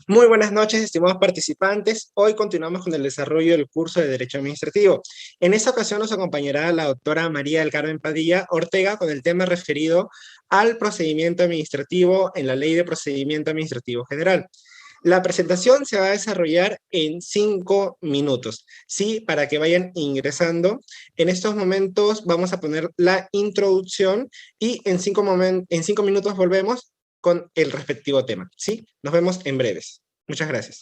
Muy buenas noches, estimados participantes. Hoy continuamos con el desarrollo del curso de Derecho Administrativo. En esta ocasión nos acompañará la doctora María del Carmen Padilla Ortega con el tema referido al procedimiento administrativo en la Ley de Procedimiento Administrativo General. La presentación se va a desarrollar en 5 minutos, ¿sí? Para que vayan ingresando. En estos momentos vamos a poner la introducción y en 5 minutos volvemos con el respectivo tema, ¿sí? Nos vemos en breves. Muchas gracias.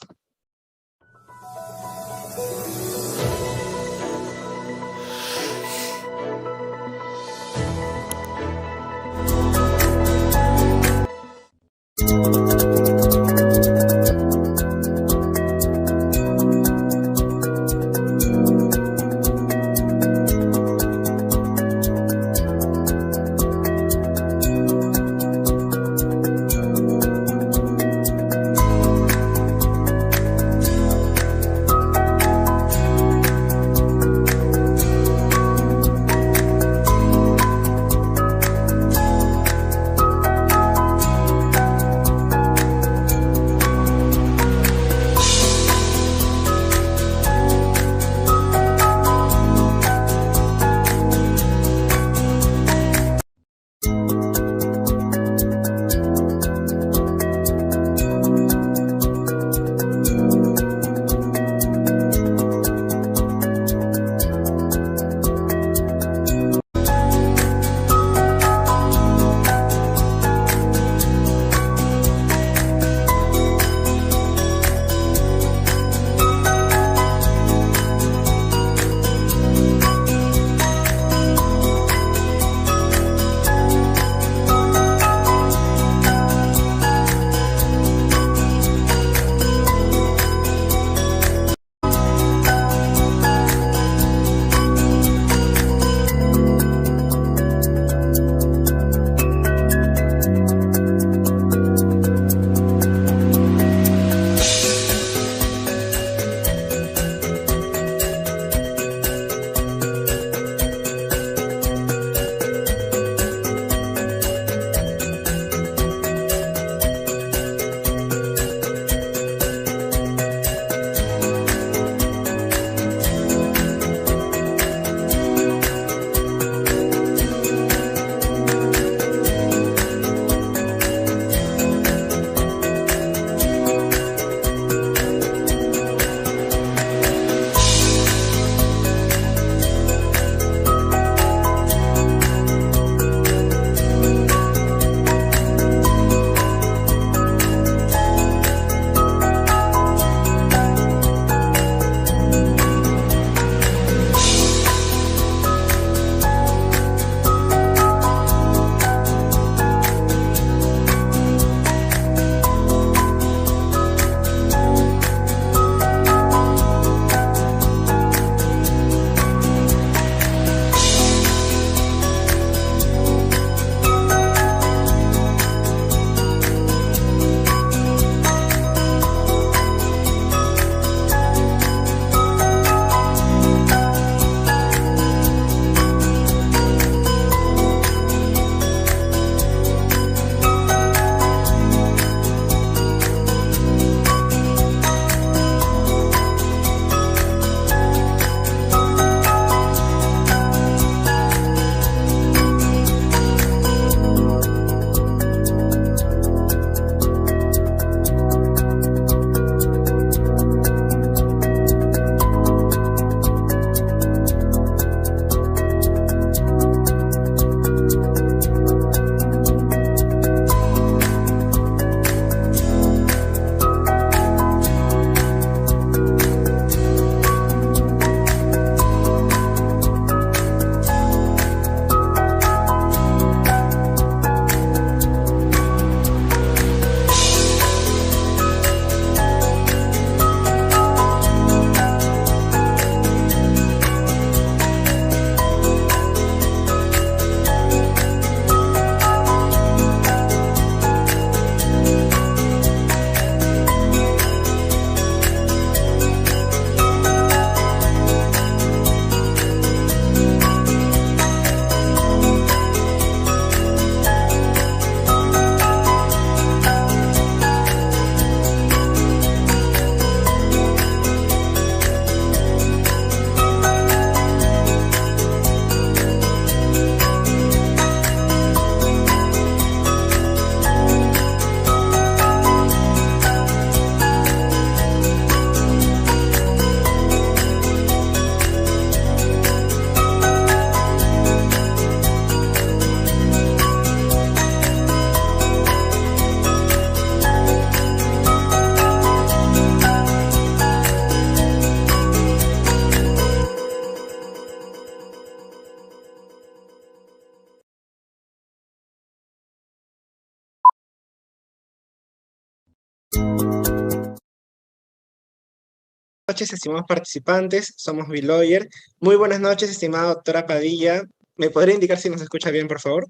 noches, estimados participantes. Somos Biloyer. Muy buenas noches, estimada doctora Padilla. ¿Me podría indicar si nos escucha bien, por favor?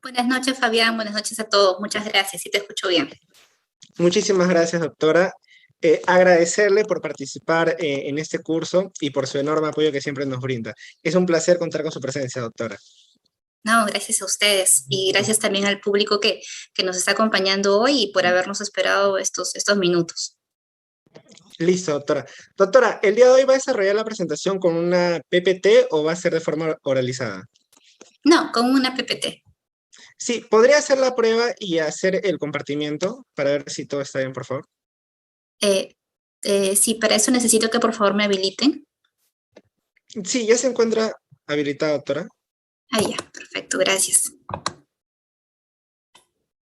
Buenas noches, Fabián. Buenas noches a todos. Muchas gracias. Sí te escucho bien. Muchísimas gracias, doctora. Agradecerle por participar en este curso y por su enorme apoyo que siempre nos brinda. Es un placer contar con su presencia, doctora. No, gracias a ustedes y gracias también al público que nos está acompañando hoy y por habernos esperado estos minutos. Listo, doctora. Doctora, ¿el día de hoy va a desarrollar la presentación con una PPT o va a ser de forma oralizada? No, con una PPT. Sí, ¿podría hacer la prueba y hacer el compartimiento para ver si todo está bien, por favor? Sí, para eso necesito que por favor me habiliten. Sí, ya se encuentra habilitada, doctora. Ah, ya, perfecto, gracias.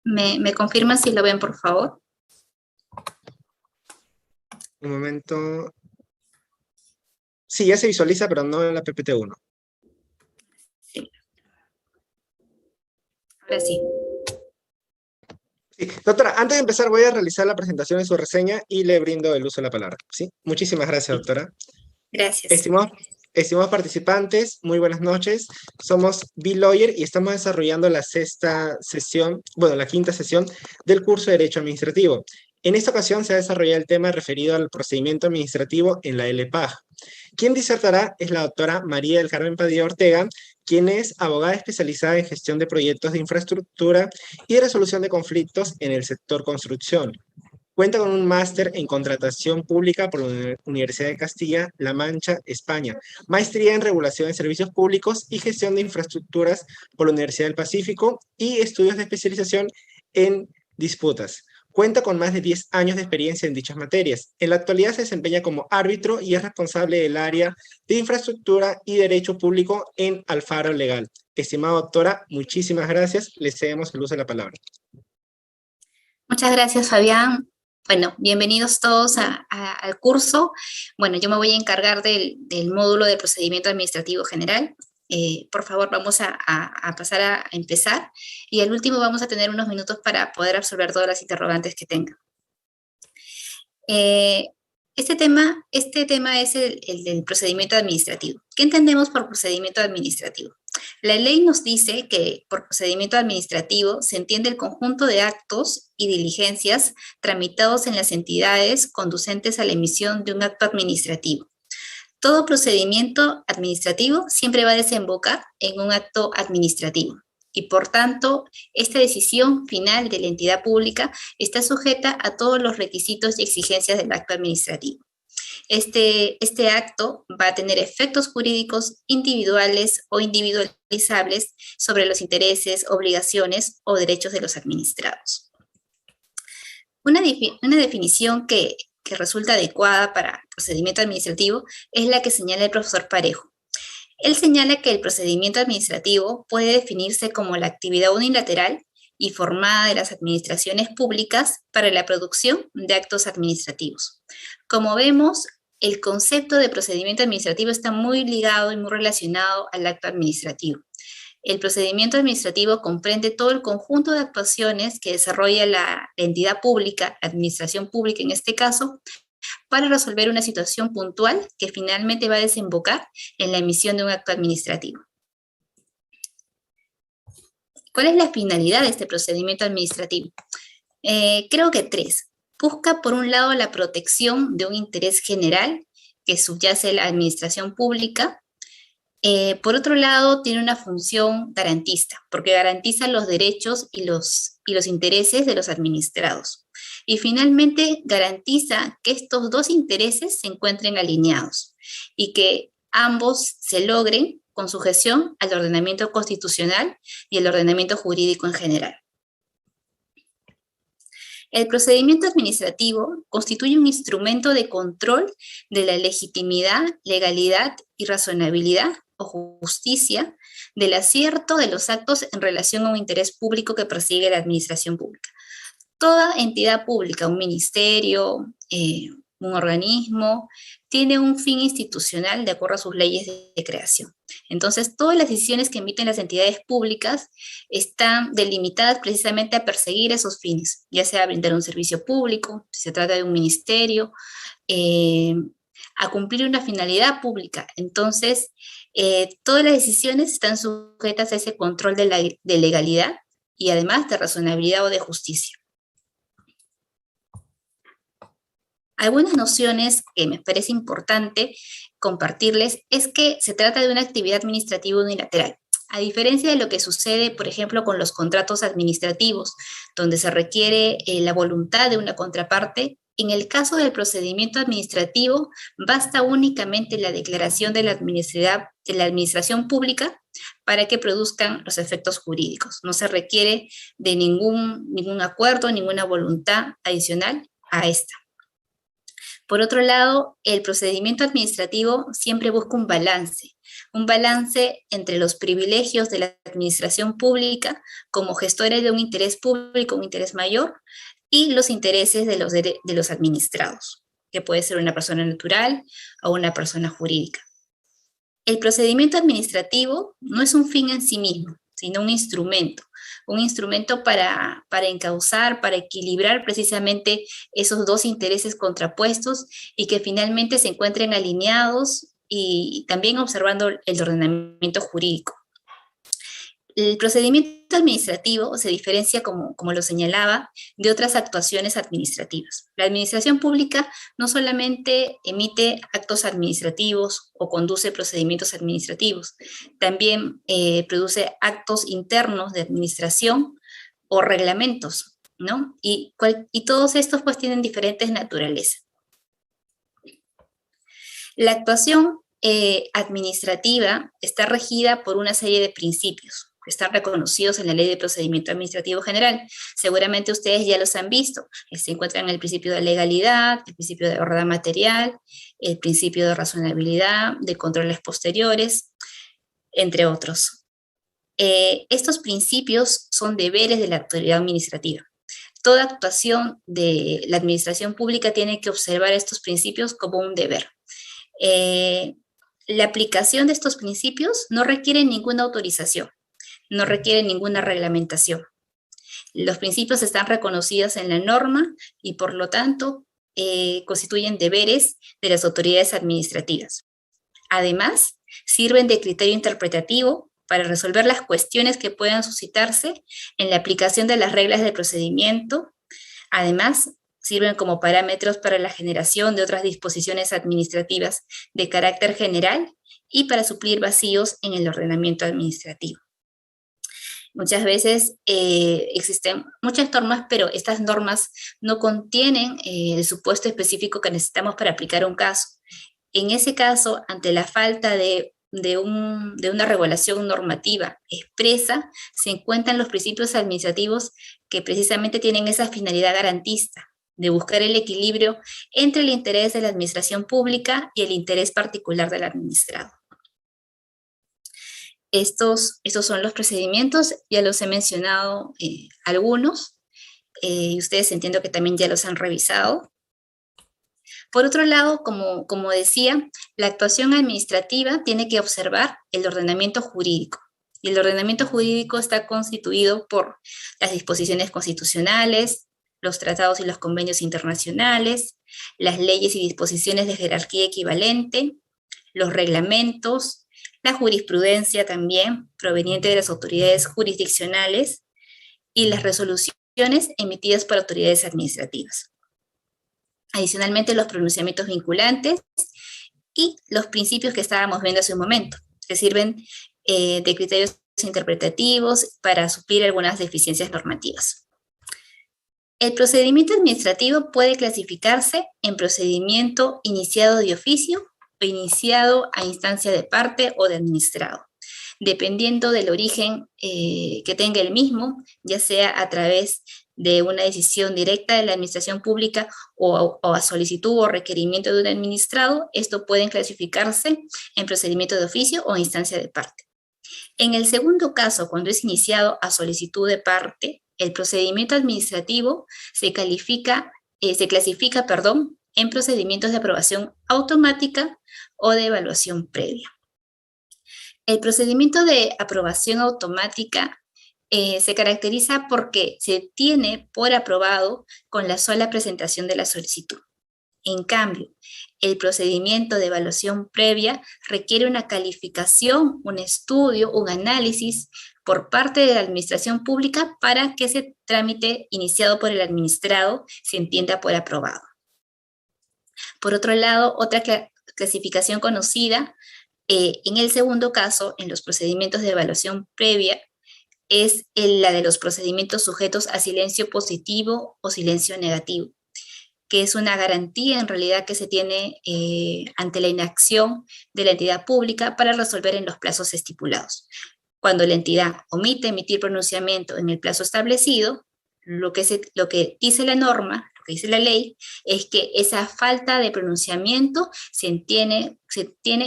¿Me confirman si lo ven, por favor? Un momento. Sí, ya se visualiza, pero no en la PPT-1. Sí. Ahora sí. Sí. Doctora, antes de empezar voy a realizar la presentación de su reseña y le brindo el uso de la palabra. ¿Sí? Muchísimas gracias, doctora. Gracias. Estimados participantes, muy buenas noches. Somos B-Lawyer y estamos desarrollando la la quinta sesión del curso de Derecho Administrativo. En esta ocasión se ha desarrollado el tema referido al procedimiento administrativo en la LPAG. Quien disertará es la doctora María del Carmen Padilla Ortega, quien es abogada especializada en gestión de proyectos de infraestructura y resolución de conflictos en el sector construcción. Cuenta con un máster en contratación pública por la Universidad de Castilla-La Mancha, España, maestría en regulación de servicios públicos y gestión de infraestructuras por la Universidad del Pacífico y estudios de especialización en disputas. Cuenta con más de 10 años de experiencia en dichas materias. En la actualidad se desempeña como árbitro y es responsable del área de infraestructura y derecho público en Alfaro Legal. Estimada doctora, muchísimas gracias. Le cedemos el uso de la palabra. Muchas gracias, Fabián. Bueno, bienvenidos todos al curso. Bueno, yo me voy a encargar del módulo de procedimiento administrativo general. Por favor, vamos a pasar a empezar. Y al último vamos a tener unos minutos para poder absorber todas las interrogantes que tengan. Este tema es el del procedimiento administrativo. ¿Qué entendemos por procedimiento administrativo? La ley nos dice que por procedimiento administrativo se entiende el conjunto de actos y diligencias tramitados en las entidades conducentes a la emisión de un acto administrativo. Todo procedimiento administrativo siempre va a desembocar en un acto administrativo y por tanto esta decisión final de la entidad pública está sujeta a todos los requisitos y exigencias del acto administrativo. Este acto va a tener efectos jurídicos individuales o individualizables sobre los intereses, obligaciones o derechos de los administrados. Una definición que resulta adecuada para procedimiento administrativo es la que señala el profesor Parejo. Él señala que el procedimiento administrativo puede definirse como la actividad unilateral y formada de las administraciones públicas para la producción de actos administrativos. Como vemos, el concepto de procedimiento administrativo está muy ligado y muy relacionado al acto administrativo. El procedimiento administrativo comprende todo el conjunto de actuaciones que desarrolla la entidad pública, la administración pública en este caso, para resolver una situación puntual que finalmente va a desembocar en la emisión de un acto administrativo. ¿Cuál es la finalidad de este procedimiento administrativo? Creo que tres. Busca, por un lado, la protección de un interés general que subyace a la administración pública. Por otro lado, tiene una función garantista, porque garantiza los derechos y los intereses de los administrados. Y finalmente, garantiza que estos dos intereses se encuentren alineados y que ambos se logren con sujeción al ordenamiento constitucional y el ordenamiento jurídico en general. El procedimiento administrativo constituye un instrumento de control de la legitimidad, legalidad y razonabilidad o justicia del acierto de los actos en relación a un interés público que persigue la administración pública. Toda entidad pública, un ministerio, un organismo, tiene un fin institucional de acuerdo a sus leyes de creación. Entonces, todas las decisiones que emiten las entidades públicas están delimitadas precisamente a perseguir esos fines, ya sea brindar un servicio público, si se trata de un ministerio, a cumplir una finalidad pública. Entonces, todas las decisiones están sujetas a ese control de legalidad y además de razonabilidad o de justicia. Algunas nociones que me parece importante compartirles es que se trata de una actividad administrativa unilateral. A diferencia de lo que sucede, por ejemplo, con los contratos administrativos, donde se requiere la voluntad de una contraparte, en el caso del procedimiento administrativo, basta únicamente la declaración de la administración pública para que produzcan los efectos jurídicos. No se requiere de ningún acuerdo, ninguna voluntad adicional a esta. Por otro lado, el procedimiento administrativo siempre busca un balance entre los privilegios de la administración pública como gestora de un interés público, un interés mayor, y los intereses de los administrados, que puede ser una persona natural o una persona jurídica. El procedimiento administrativo no es un fin en sí mismo, sino un instrumento para encauzar, para equilibrar precisamente esos dos intereses contrapuestos y que finalmente se encuentren alineados y también observando el ordenamiento jurídico. El procedimiento administrativo se diferencia, como lo señalaba, de otras actuaciones administrativas. La administración pública no solamente emite actos administrativos o conduce procedimientos administrativos, también produce actos internos de administración o reglamentos, ¿no? Y todos estos pues tienen diferentes naturalezas. La actuación administrativa está regida por una serie de principios que están reconocidos en la Ley de Procedimiento Administrativo General. Seguramente ustedes ya los han visto. Se encuentran el principio de legalidad, el principio de verdad material, el principio de razonabilidad, de controles posteriores, entre otros. Estos principios son deberes de la autoridad administrativa. Toda actuación de la administración pública tiene que observar estos principios como un deber. La aplicación de estos principios no requiere ninguna autorización, no requiere ninguna reglamentación. Los principios están reconocidos en la norma y por lo tanto constituyen deberes de las autoridades administrativas. Además, sirven de criterio interpretativo para resolver las cuestiones que puedan suscitarse en la aplicación de las reglas del procedimiento. Además, sirven como parámetros para la generación de otras disposiciones administrativas de carácter general y para suplir vacíos en el ordenamiento administrativo. Muchas veces existen muchas normas, pero estas normas no contienen el supuesto específico que necesitamos para aplicar un caso. En ese caso, ante la falta de una regulación normativa expresa, se encuentran los principios administrativos que precisamente tienen esa finalidad garantista de buscar el equilibrio entre el interés de la administración pública y el interés particular del administrado. Estos son los procedimientos, ya los he mencionado algunos, y ustedes entiendo que también ya los han revisado. Por otro lado, como decía, la actuación administrativa tiene que observar el ordenamiento jurídico. Y el ordenamiento jurídico está constituido por las disposiciones constitucionales, los tratados y los convenios internacionales, las leyes y disposiciones de jerarquía equivalente, los reglamentos, la jurisprudencia también, proveniente de las autoridades jurisdiccionales, y las resoluciones emitidas por autoridades administrativas. Adicionalmente, los pronunciamientos vinculantes y los principios que estábamos viendo hace un momento, que sirven de criterios interpretativos para suplir algunas deficiencias normativas. El procedimiento administrativo puede clasificarse en procedimiento iniciado de oficio o iniciado a instancia de parte o de administrado, dependiendo del origen que tenga el mismo, ya sea a través de una decisión directa de la administración pública o a solicitud o requerimiento de un administrado. Esto pueden clasificarse en procedimiento de oficio o instancia de parte. En el segundo caso, cuando es iniciado a solicitud de parte, el procedimiento administrativo se clasifica en procedimientos de aprobación automática o de evaluación previa. El procedimiento de aprobación automática se caracteriza porque se tiene por aprobado con la sola presentación de la solicitud. En cambio, el procedimiento de evaluación previa requiere una calificación, un estudio, un análisis por parte de la administración pública para que ese trámite iniciado por el administrado se entienda por aprobado. Por otro lado, otra clasificación conocida en el segundo caso, en los procedimientos de evaluación previa, es la de los procedimientos sujetos a silencio positivo o silencio negativo, que es una garantía en realidad que se tiene ante la inacción de la entidad pública para resolver en los plazos estipulados. Cuando la entidad omite emitir pronunciamiento en el plazo establecido, lo que dice la norma, lo que dice la ley, es que esa falta de pronunciamiento se tiene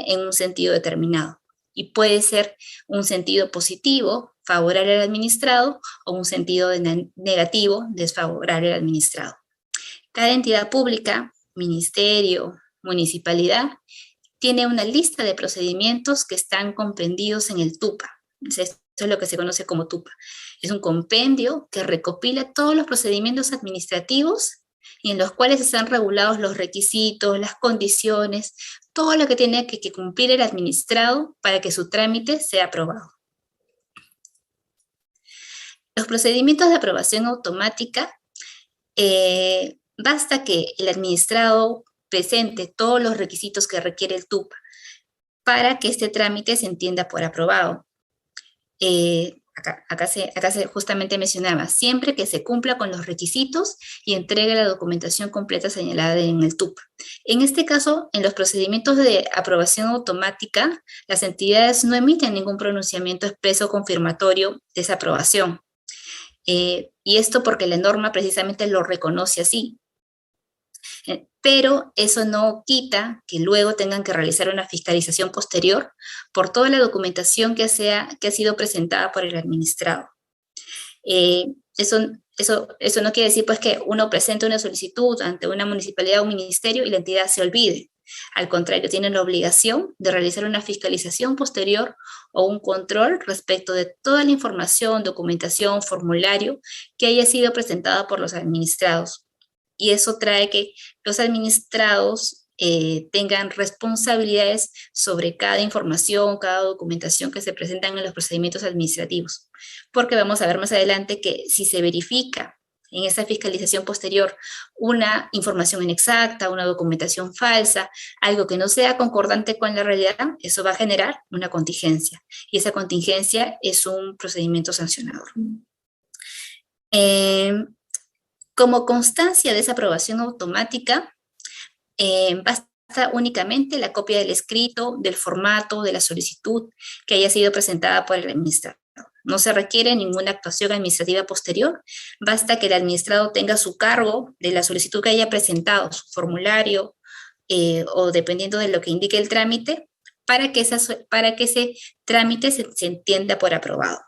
en un sentido determinado. Y puede ser un sentido positivo, favorable al administrado, o un sentido negativo, desfavorable al administrado. Cada entidad pública, ministerio, municipalidad, tiene una lista de procedimientos que están comprendidos en el TUPA. Eso es lo que se conoce como TUPA. Es un compendio que recopila todos los procedimientos administrativos y en los cuales están regulados los requisitos, las condiciones, todo lo que tiene que cumplir el administrado para que su trámite sea aprobado. Los procedimientos de aprobación automática, basta que el administrado presente todos los requisitos que requiere el TUPA para que este trámite se entienda por aprobado. Acá se justamente mencionaba, siempre que se cumpla con los requisitos y entregue la documentación completa señalada en el TUPA. En este caso, en los procedimientos de aprobación automática, las entidades no emiten ningún pronunciamiento expreso confirmatorio de esa aprobación. Y esto porque la norma precisamente lo reconoce así. Pero eso no quita que luego tengan que realizar una fiscalización posterior por toda la documentación que ha sido presentada por el administrado. Eso no quiere decir pues que uno presente una solicitud ante una municipalidad o un ministerio y la entidad se olvide. Al contrario, tienen la obligación de realizar una fiscalización posterior o un control respecto de toda la información, documentación, formulario que haya sido presentada por los administrados. Y eso trae que los administrados tengan responsabilidades sobre cada información, cada documentación que se presentan en los procedimientos administrativos. Porque vamos a ver más adelante que si se verifica en esa fiscalización posterior una información inexacta, una documentación falsa, algo que no sea concordante con la realidad, eso va a generar una contingencia. Y esa contingencia es un procedimiento sancionador. Como constancia de esa aprobación automática, basta únicamente la copia del escrito, del formato, de la solicitud que haya sido presentada por el administrado. No se requiere ninguna actuación administrativa posterior, basta que el administrado tenga su cargo de la solicitud que haya presentado, su formulario, o dependiendo de lo que indique el trámite, para que ese trámite se entienda por aprobado.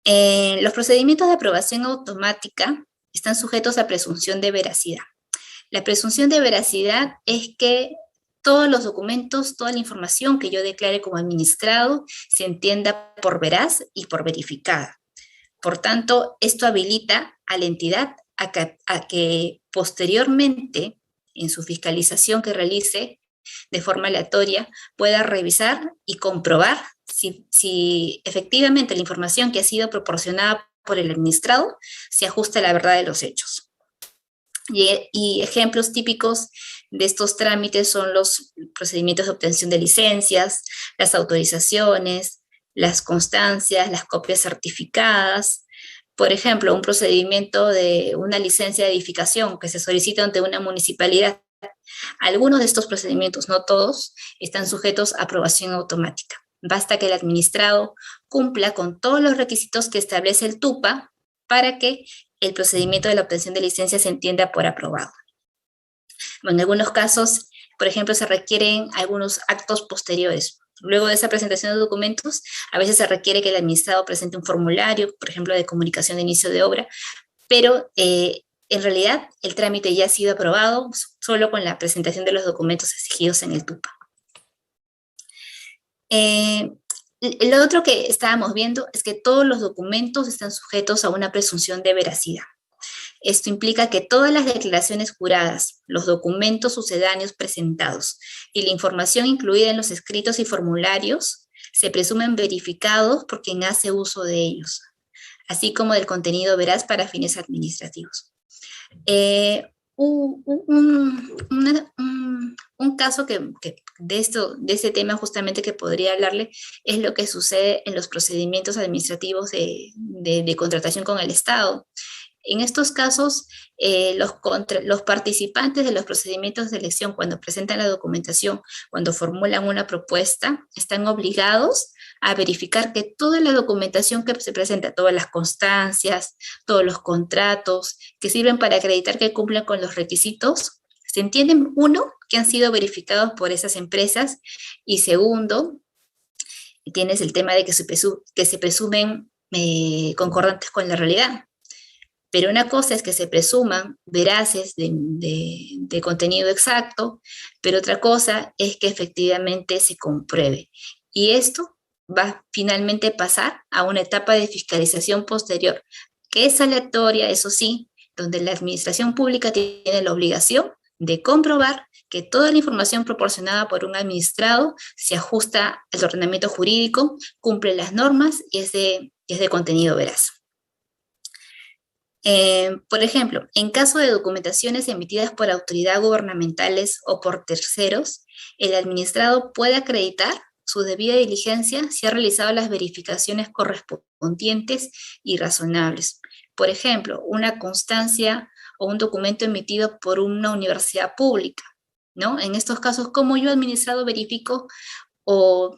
Los procedimientos de aprobación automática están sujetos a presunción de veracidad. La presunción de veracidad es que todos los documentos, toda la información que yo declare como administrado se entienda por veraz y por verificada. Por tanto, esto habilita a la entidad a que posteriormente, en su fiscalización que realice de forma aleatoria, pueda revisar y comprobar si efectivamente la información que ha sido proporcionada por el administrado se ajusta a la verdad de los hechos. Y ejemplos típicos de estos trámites son los procedimientos de obtención de licencias, las autorizaciones, las constancias, las copias certificadas. Por ejemplo, un procedimiento de una licencia de edificación que se solicita ante una municipalidad. Algunos de estos procedimientos, no todos, están sujetos a aprobación automática. Basta que el administrado cumpla con todos los requisitos que establece el TUPA para que el procedimiento de la obtención de licencia se entienda por aprobado. Bueno, en algunos casos, por ejemplo, se requieren algunos actos posteriores. Luego de esa presentación de documentos, a veces se requiere que el administrado presente un formulario, por ejemplo, de comunicación de inicio de obra, pero en realidad el trámite ya ha sido aprobado solo con la presentación de los documentos exigidos en el TUPA. Lo otro que estábamos viendo es que todos los documentos están sujetos a una presunción de veracidad. Esto implica que todas las declaraciones juradas, los documentos sucedáneos presentados y la información incluida en los escritos y formularios se presumen verificados por quien hace uso de ellos, así como del contenido veraz para fines administrativos. Un caso que de este tema justamente que podría hablarle es lo que sucede en los procedimientos administrativos de contratación con el Estado. En estos casos, los participantes de los procedimientos de elección, cuando presentan la documentación, cuando formulan una propuesta, están obligados a verificar que toda la documentación que se presenta, todas las constancias, todos los contratos que sirven para acreditar que cumplen con los requisitos, se entienden, uno, que han sido verificados por esas empresas, y segundo, tienes el tema de que se presumen concordantes con la realidad. Pero una cosa es que se presuman veraces de contenido exacto, pero otra cosa es que efectivamente se compruebe. Y esto va finalmente a pasar a una etapa de fiscalización posterior, que es aleatoria, eso sí, donde la administración pública tiene la obligación de comprobar que toda la información proporcionada por un administrado se ajusta al ordenamiento jurídico, cumple las normas y es de contenido veraz. Por ejemplo, en caso de documentaciones emitidas por autoridades gubernamentales o por terceros, el administrado puede acreditar su debida diligencia si ha realizado las verificaciones correspondientes y razonables. Por ejemplo, una constancia o un documento emitido por una universidad pública, ¿no? En estos casos, ¿cómo yo, administrado, verifico o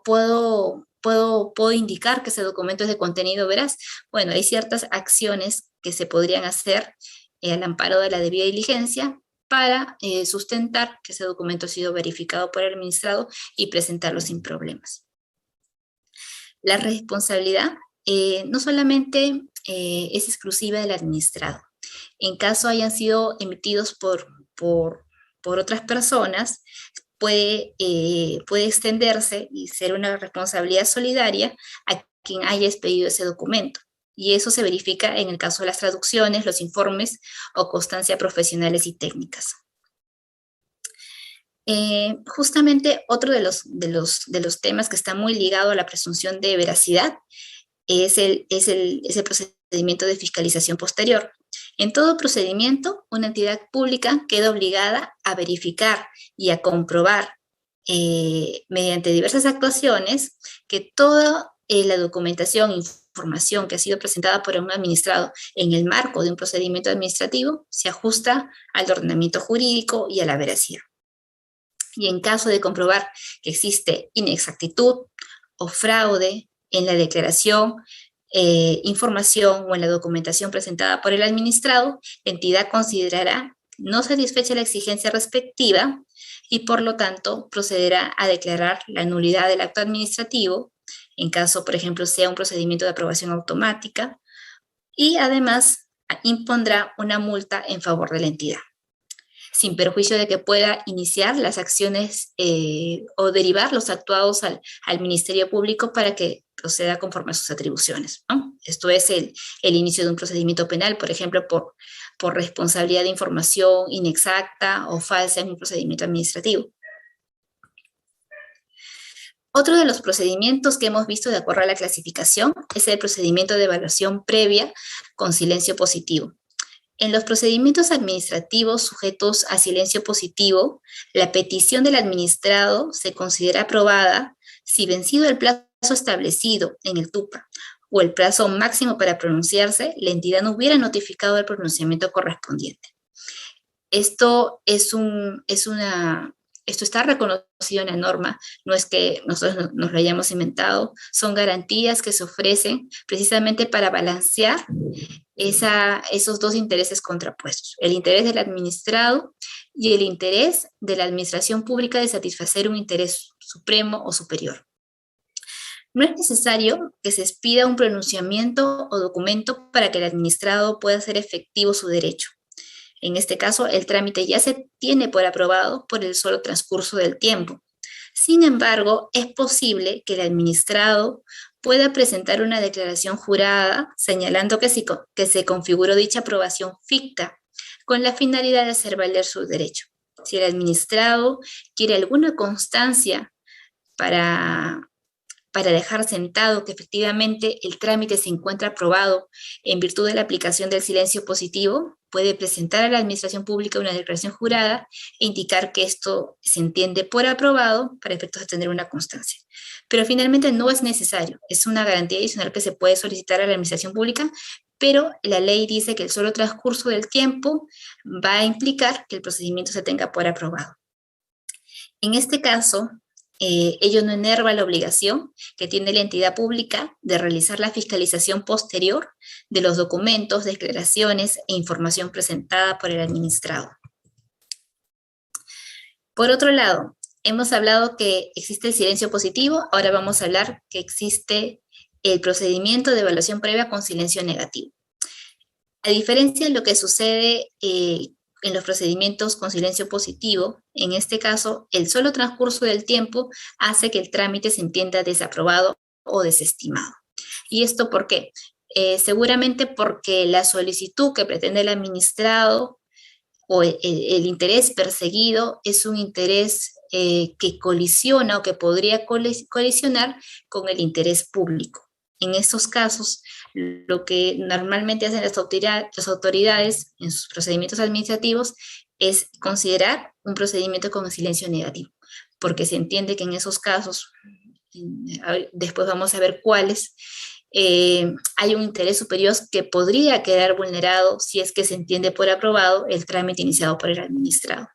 puedo indicar que ese documento es de contenido veraz? Bueno, hay ciertas acciones que se podrían hacer al amparo de la debida diligencia para sustentar que ese documento ha sido verificado por el administrado y presentarlo sin problemas. La responsabilidad no solamente es exclusiva del administrado. En caso hayan sido emitidos por otras personas, puede extenderse y ser una responsabilidad solidaria a quien haya expedido ese documento. Y eso se verifica en el caso de las traducciones, los informes o constancias profesionales y técnicas. Justamente otro de los temas que está muy ligado a la presunción de veracidad es el procedimiento de fiscalización posterior. En todo procedimiento, una entidad pública queda obligada a verificar y a comprobar mediante diversas actuaciones que toda la documentación, información que ha sido presentada por un administrado en el marco de un procedimiento administrativo se ajusta al ordenamiento jurídico y a la veracidad. Y en caso de comprobar que existe inexactitud o fraude en la declaración, información o en la documentación presentada por el administrado, la entidad considerará no satisfecha la exigencia respectiva y por lo tanto procederá a declarar la nulidad del acto administrativo, en caso, por ejemplo, sea un procedimiento de aprobación automática, y además impondrá una multa en favor de la entidad, sin perjuicio de que pueda iniciar las acciones o derivar los actuados al Ministerio Público para que proceda conforme a sus atribuciones, ¿no? Esto es el inicio de un procedimiento penal, por ejemplo, por responsabilidad de información inexacta o falsa en un procedimiento administrativo. Otro de los procedimientos que hemos visto de acuerdo a la clasificación es el procedimiento de evaluación previa con silencio positivo. En los procedimientos administrativos sujetos a silencio positivo, la petición del administrado se considera aprobada si, vencido el plazo establecido en el TUPA o el plazo máximo para pronunciarse, la entidad no hubiera notificado el pronunciamiento correspondiente. Esto está reconocido en la norma, no es que nosotros nos lo hayamos inventado, son garantías que se ofrecen precisamente para balancear esos dos intereses contrapuestos, el interés del administrado y el interés de la administración pública de satisfacer un interés supremo o superior. No es necesario que se expida un pronunciamiento o documento para que el administrado pueda hacer efectivo su derecho. En este caso, el trámite ya se tiene por aprobado por el solo transcurso del tiempo. Sin embargo, es posible que el administrado pueda presentar una declaración jurada señalando que se configuró dicha aprobación ficta con la finalidad de hacer valer su derecho. Si el administrado quiere alguna constancia para dejar sentado que efectivamente el trámite se encuentra aprobado en virtud de la aplicación del silencio positivo, puede presentar a la administración pública una declaración jurada e indicar que esto se entiende por aprobado para efectos de tener una constancia. Pero finalmente no es necesario, es una garantía adicional que se puede solicitar a la administración pública, pero la ley dice que el solo transcurso del tiempo va a implicar que el procedimiento se tenga por aprobado. En este caso, ello no enerva la obligación que tiene la entidad pública de realizar la fiscalización posterior de los documentos, declaraciones e información presentada por el administrado. Por otro lado, hemos hablado que existe el silencio positivo, ahora vamos a hablar que existe el procedimiento de evaluación previa con silencio negativo. A diferencia de lo que sucede en los procedimientos con silencio positivo, en este caso, el solo transcurso del tiempo hace que el trámite se entienda desaprobado o desestimado. ¿Y esto por qué? Seguramente porque la solicitud que pretende el administrado o el interés perseguido es un interés que colisiona o que podría colisionar con el interés público. En estos casos, lo que normalmente hacen las autoridades en sus procedimientos administrativos es considerar un procedimiento con silencio negativo, porque se entiende que en esos casos, después vamos a ver cuáles, hay un interés superior que podría quedar vulnerado si es que se entiende por aprobado el trámite iniciado por el administrado.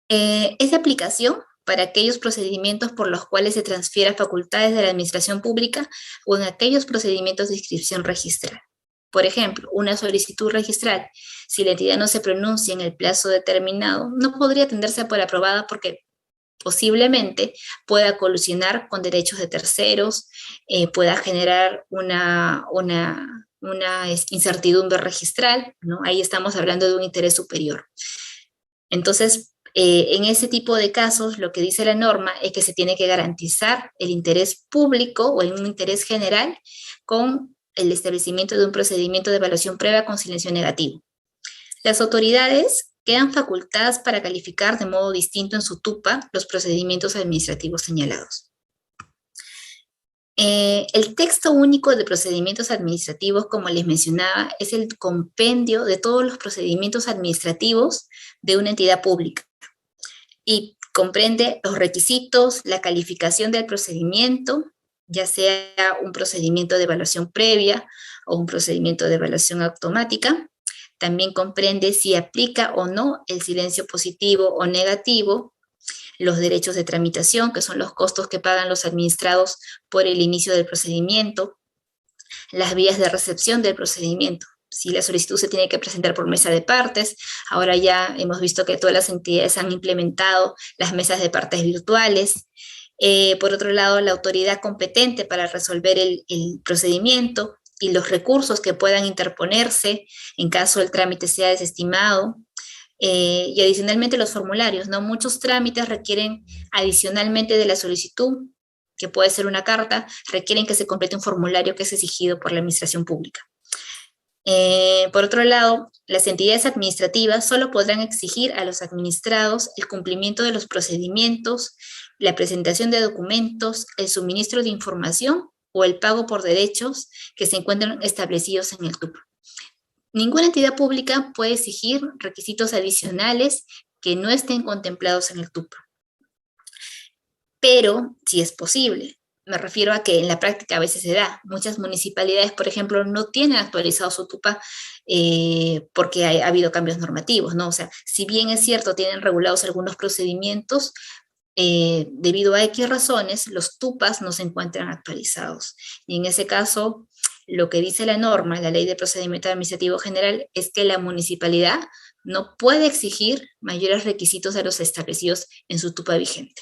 Esta aplicación para aquellos procedimientos por los cuales se transfiera facultades de la administración pública o en aquellos procedimientos de inscripción registral. Por ejemplo, una solicitud registral, si la entidad no se pronuncia en el plazo determinado, no podría atenderse por aprobada porque posiblemente pueda colisionar con derechos de terceros, pueda generar una incertidumbre registral, ¿no? Ahí estamos hablando de un interés superior. Entonces, en ese tipo de casos, lo que dice la norma es que se tiene que garantizar el interés público o un interés general con el establecimiento de un procedimiento de evaluación previa con silencio negativo. Las autoridades quedan facultadas para calificar de modo distinto en su TUPA los procedimientos administrativos señalados. El texto único de procedimientos administrativos, como les mencionaba, es el compendio de todos los procedimientos administrativos de una entidad pública y comprende los requisitos, la calificación del procedimiento, ya sea un procedimiento de evaluación previa o un procedimiento de evaluación automática. También comprende si aplica o no el silencio positivo o negativo, los derechos de tramitación, que son los costos que pagan los administrados por el inicio del procedimiento, las vías de recepción del procedimiento. Si la solicitud se tiene que presentar por mesa de partes, ahora ya hemos visto que todas las entidades han implementado las mesas de partes virtuales. Por otro lado, la autoridad competente para resolver el procedimiento y los recursos que puedan interponerse en caso el trámite sea desestimado. Y adicionalmente los formularios, ¿no? Muchos trámites requieren adicionalmente de la solicitud, que puede ser una carta, requieren que se complete un formulario que es exigido por la administración pública. Por otro lado, las entidades administrativas solo podrán exigir a los administrados el cumplimiento de los procedimientos, la presentación de documentos, el suministro de información o el pago por derechos que se encuentran establecidos en el TUPA. Ninguna entidad pública puede exigir requisitos adicionales que no estén contemplados en el TUPA. Pero, si es posible, me refiero a que en la práctica a veces se da. Muchas municipalidades, por ejemplo, no tienen actualizado su TUPA porque ha habido cambios normativos, ¿no? O sea, si bien es cierto, tienen regulados algunos procedimientos, debido a X razones, los TUPAs no se encuentran actualizados. Y en ese caso, lo que dice la norma, la Ley de Procedimiento Administrativo General, es que la municipalidad no puede exigir mayores requisitos a los establecidos en su TUPA vigente.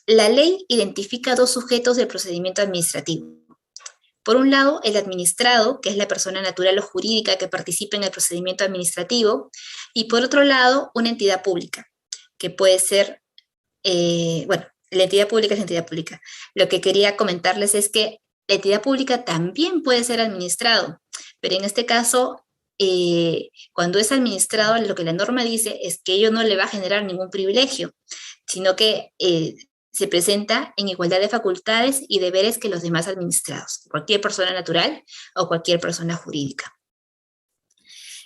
La ley identifica dos sujetos del procedimiento administrativo. Por un lado, el administrado, que es la persona natural o jurídica que participa en el procedimiento administrativo, y por otro lado, una entidad pública, que puede ser, La entidad pública es la entidad pública. Lo que quería comentarles es que la entidad pública también puede ser administrado, pero en este caso, cuando es administrado, lo que la norma dice es que ello no le va a generar ningún privilegio, sino que se presenta en igualdad de facultades y deberes que los demás administrados, cualquier persona natural o cualquier persona jurídica.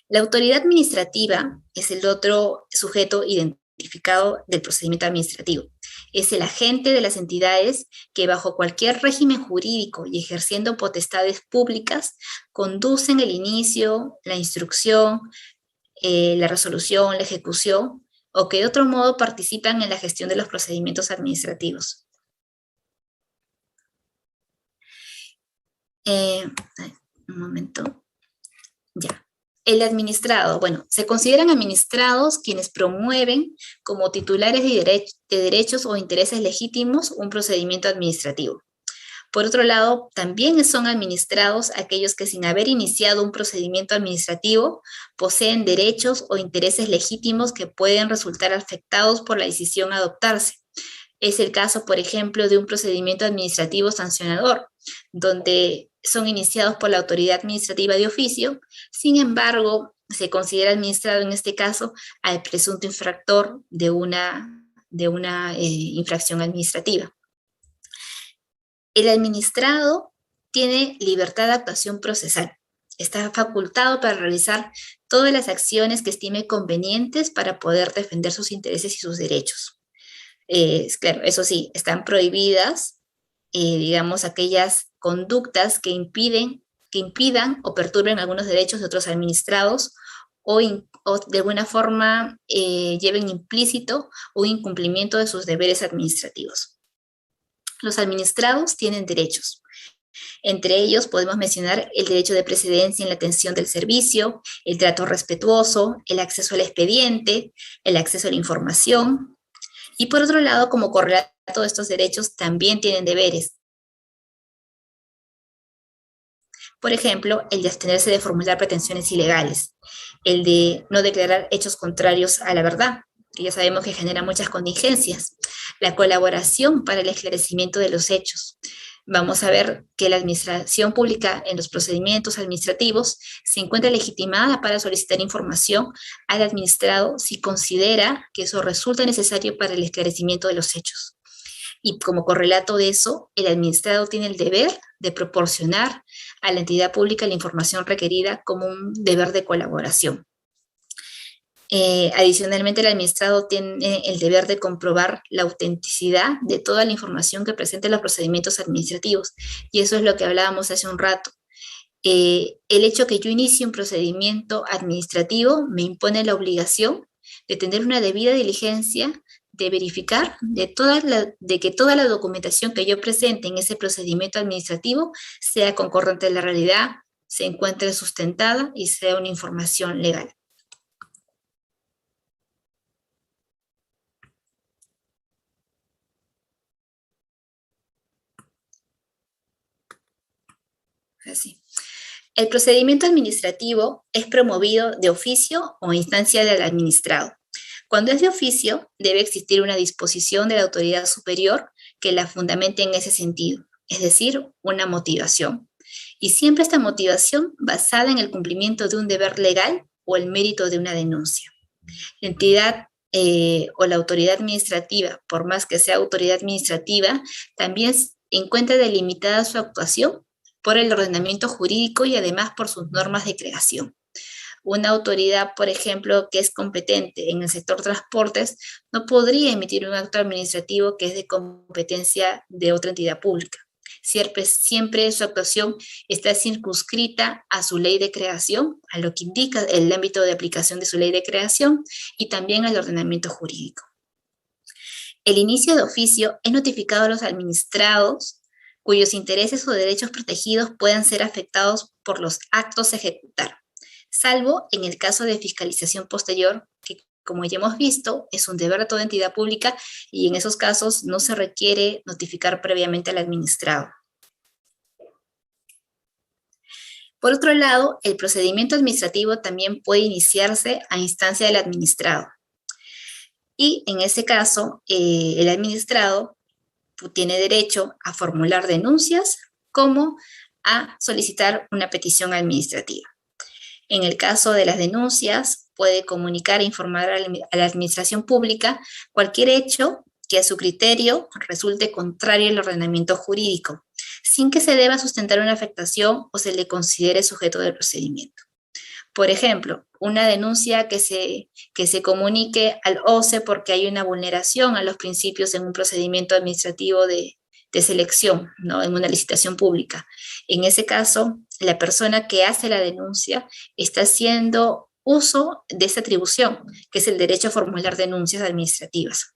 La autoridad administrativa es el otro sujeto identificado del procedimiento administrativo. Es el agente de las entidades que bajo cualquier régimen jurídico y ejerciendo potestades públicas conducen el inicio, la instrucción, la resolución, la ejecución o que de otro modo participan en la gestión de los procedimientos administrativos. Un momento. Ya. El administrado, bueno, se consideran administrados quienes promueven como titulares de derechos o intereses legítimos un procedimiento administrativo. Por otro lado, también son administrados aquellos que sin haber iniciado un procedimiento administrativo poseen derechos o intereses legítimos que pueden resultar afectados por la decisión a adoptarse. Es el caso, por ejemplo, de un procedimiento administrativo sancionador, donde son iniciados por la autoridad administrativa de oficio. Sin embargo, se considera administrado en este caso al presunto infractor de una infracción administrativa. El administrado tiene libertad de actuación procesal. Está facultado para realizar todas las acciones que estime convenientes para poder defender sus intereses y sus derechos. Claro, eso sí, están prohibidas, digamos, aquellas conductas que impidan o perturben algunos derechos de otros administrados o de alguna forma lleven implícito un incumplimiento de sus deberes administrativos. Los administrados tienen derechos. Entre ellos podemos mencionar el derecho de precedencia en la atención del servicio, el trato respetuoso, el acceso al expediente, el acceso a la información. Y por otro lado, como correlato de estos derechos, también tienen deberes. Por ejemplo, el de abstenerse de formular pretensiones ilegales, el de no declarar hechos contrarios a la verdad, que ya sabemos que genera muchas contingencias, la colaboración para el esclarecimiento de los hechos. Vamos a ver que la administración pública en los procedimientos administrativos se encuentra legitimada para solicitar información al administrado si considera que eso resulta necesario para el esclarecimiento de los hechos. Y como correlato de eso, el administrado tiene el deber de proporcionar a la entidad pública la información requerida como un deber de colaboración. Adicionalmente, el administrado tiene el deber de comprobar la autenticidad de toda la información que presenten los procedimientos administrativos. Y eso es lo que hablábamos hace un rato. El hecho que yo inicie un procedimiento administrativo me impone la obligación de tener una debida diligencia, de verificar de que toda la documentación que yo presente en ese procedimiento administrativo sea concordante a la realidad, se encuentre sustentada y sea una información legal. Así. El procedimiento administrativo es promovido de oficio o instancia del administrado. Cuando es de oficio, debe existir una disposición de la autoridad superior que la fundamente en ese sentido, es decir, una motivación. Y siempre esta motivación basada en el cumplimiento de un deber legal o el mérito de una denuncia. La entidad o la autoridad administrativa, por más que sea autoridad administrativa, también encuentra delimitada su actuación por el ordenamiento jurídico y además por sus normas de creación. Una autoridad, por ejemplo, que es competente en el sector transportes, no podría emitir un acto administrativo que es de competencia de otra entidad pública. Siempre su actuación está circunscrita a su ley de creación, a lo que indica el ámbito de aplicación de su ley de creación y también al ordenamiento jurídico. El inicio de oficio es notificado a los administrados cuyos intereses o derechos protegidos puedan ser afectados por los actos a ejecutar, salvo en el caso de fiscalización posterior, que como ya hemos visto, es un deber de toda entidad pública y en esos casos no se requiere notificar previamente al administrado. Por otro lado, el procedimiento administrativo también puede iniciarse a instancia del administrado. Y en ese caso, el administrado tiene derecho a formular denuncias como a solicitar una petición administrativa. En el caso de las denuncias, puede comunicar e informar a la administración pública cualquier hecho que a su criterio resulte contrario al ordenamiento jurídico, sin que se deba sustentar una afectación o se le considere sujeto del procedimiento. Por ejemplo, una denuncia que se comunique al OCE porque hay una vulneración a los principios en un procedimiento administrativo de selección, ¿no? En una licitación pública. En ese caso, la persona que hace la denuncia está haciendo uso de esa atribución, que es el derecho a formular denuncias administrativas.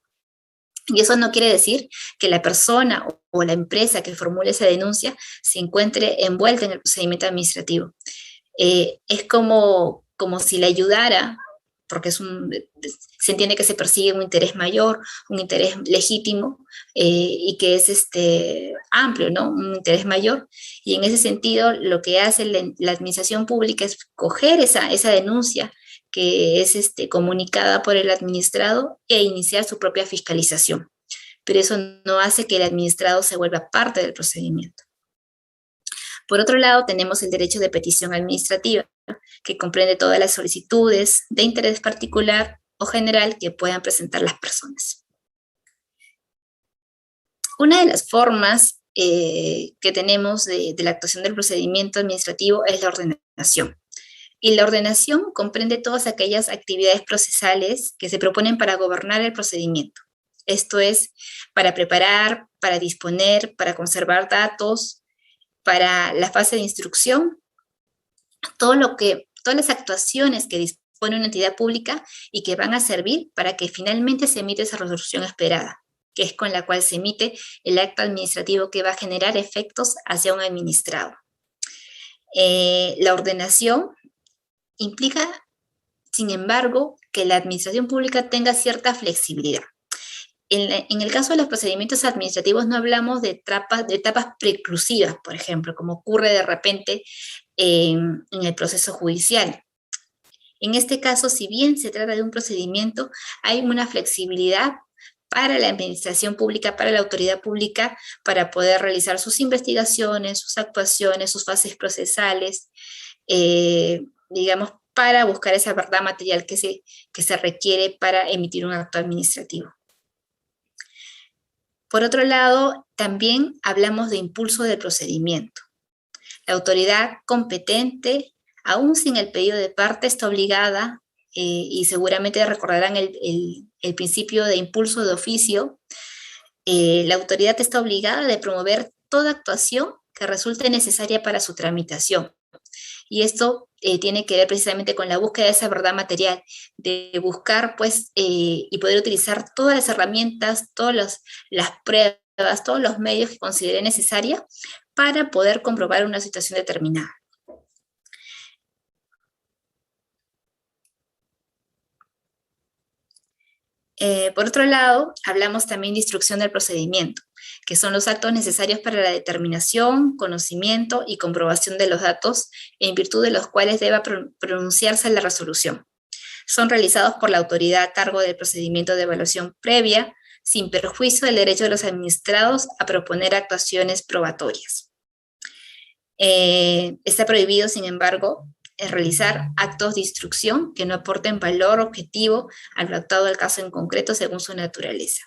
Y eso no quiere decir que la persona o la empresa que formule esa denuncia se encuentre envuelta en el procedimiento administrativo. Es como si le ayudara, porque se entiende que se persigue un interés mayor, un interés legítimo, y que es amplio, ¿no? Un interés mayor. Y en ese sentido, lo que hace la administración pública es coger esa denuncia que es comunicada por el administrado e iniciar su propia fiscalización. Pero eso no hace que el administrado se vuelva parte del procedimiento. Por otro lado, tenemos el derecho de petición administrativa, que comprende todas las solicitudes de interés particular o general que puedan presentar las personas. Una de las formas que tenemos de la actuación del procedimiento administrativo es la ordenación. Y la ordenación comprende todas aquellas actividades procesales que se proponen para gobernar el procedimiento. Esto es, para preparar, para disponer, para conservar datos, para la fase de instrucción, todas las actuaciones que dispone una entidad pública y que van a servir para que finalmente se emita esa resolución esperada, que es con la cual se emite el acto administrativo que va a generar efectos hacia un administrado. La ordenación implica, sin embargo, que la administración pública tenga cierta flexibilidad. En el caso de los procedimientos administrativos no hablamos de etapas preclusivas, por ejemplo, como ocurre de repente en el proceso judicial. En este caso, si bien se trata de un procedimiento, hay una flexibilidad para la administración pública, para la autoridad pública, para poder realizar sus investigaciones, sus actuaciones, sus fases procesales, digamos, para buscar esa verdad material que se requiere para emitir un acto administrativo. Por otro lado, también hablamos de impulso del procedimiento. La autoridad competente, aún sin el pedido de parte, está obligada, y seguramente recordarán el principio de impulso de oficio, la autoridad está obligada de promover toda actuación que resulte necesaria para su tramitación. Y esto tiene que ver precisamente con la búsqueda de esa verdad material, de buscar pues y poder utilizar todas las herramientas, todas las pruebas, todos los medios que considere necesaria para poder comprobar una situación determinada. Por otro lado, hablamos también de instrucción del procedimiento, que son los actos necesarios para la determinación, conocimiento y comprobación de los datos en virtud de los cuales deba pronunciarse la resolución. Son realizados por la autoridad a cargo del procedimiento de evaluación previa, sin perjuicio del derecho de los administrados a proponer actuaciones probatorias. Está prohibido, sin embargo, realizar actos de instrucción que no aporten valor objetivo al tratado del caso en concreto según su naturaleza.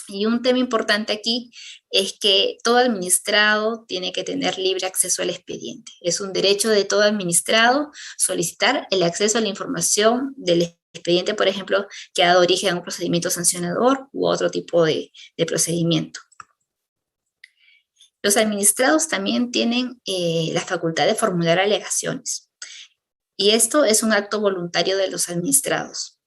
Y un tema importante aquí es que todo administrado tiene que tener libre acceso al expediente. Es un derecho de todo administrado solicitar el acceso a la información del expediente, por ejemplo, que ha dado origen a un procedimiento sancionador u otro tipo de procedimiento. Los administrados también tienen la facultad de formular alegaciones. Y esto es un acto voluntario de los administrados.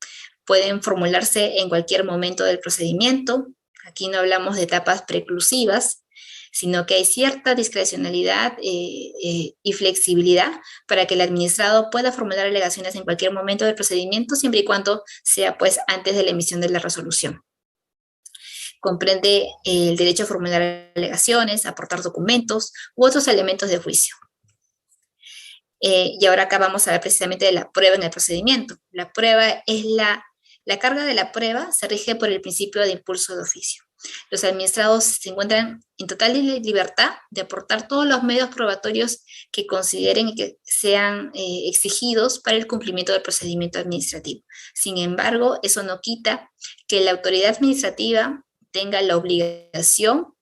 Pueden formularse en cualquier momento del procedimiento. Aquí no hablamos de etapas preclusivas, sino que hay cierta discrecionalidad y flexibilidad para que el administrado pueda formular alegaciones en cualquier momento del procedimiento, siempre y cuando sea pues antes de la emisión de la resolución. Comprende el derecho a formular alegaciones, aportar documentos u otros elementos de juicio. Y ahora acá vamos a ver precisamente de la prueba en el procedimiento. La prueba es la carga de la prueba se rige por el principio de impulso de oficio. Los administrados se encuentran en total libertad de aportar todos los medios probatorios que consideren y que sean exigidos para el cumplimiento del procedimiento administrativo. Sin embargo, eso no quita que la autoridad administrativa tenga la obligación